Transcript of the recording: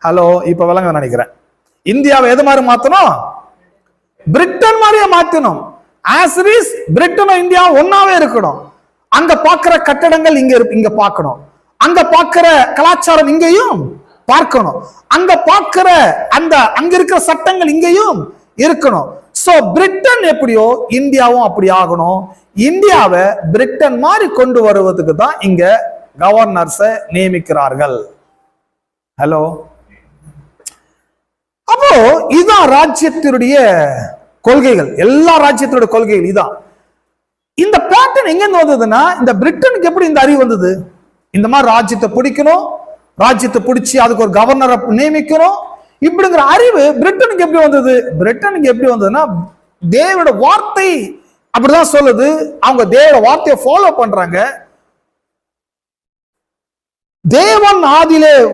Hello, இப்ப விளங்க நினைக்கிறேன். இந்தியாவை எது மாதிரி மாத்தணும்? பிரிட்டன் மாதிரியே மாத்தணும். ஆசிரிஸ் பிரிட்டனும் இந்தியா ஒன்னாவே இருக்கணும். அங்க பாக்குற கட்டடங்கள் இங்க பார்க்கணும், அங்க பாக்குற கலாச்சாரம் இங்கேயும் பார்க்கணும், அங்க பாக்குற அங்க இருக்கிற சட்டங்கள் இங்கேயும் இருக்கணும். சோ பிரிட்டன் எப்படியோ இந்தியாவும் அப்படி ஆகணும். இந்தியாவை பிரிட்டன் மாதிரி கொண்டு வருவதுக்கு தான் இங்க கவர்னர்ஸை நியமிக்கிறார்கள். ஹலோ, அப்போ இதுதான் ராஜ்யத்தினுடைய கொள்கைகள். எல்லா ராஜ்யத்தினுடைய கொள்கைகள் இதான். இந்த பேட்டர்ன் எங்க வந்ததுன்னா, இந்த பிரிட்டனுக்கு எப்படி இந்த அறிவு வந்தது? இந்த மாதிரி ராஜ்யத்தை பிடிக்கணும், ராஜ்யத்தை பிடிச்சி அதுக்கு ஒரு கவர்னரை நியமிக்கணும், இப்படிங்கிற அறிவு பிரிட்டனுக்கு எப்படி வந்தது? பிரிட்டனுக்கு எப்படி வந்ததுன்னா, தேவோட வார்த்தை அப்படிதான் சொல்லுது. அவங்க தேவோட வார்த்தையை ஃபாலோ பண்றாங்க. தேவன் ஆதியிலே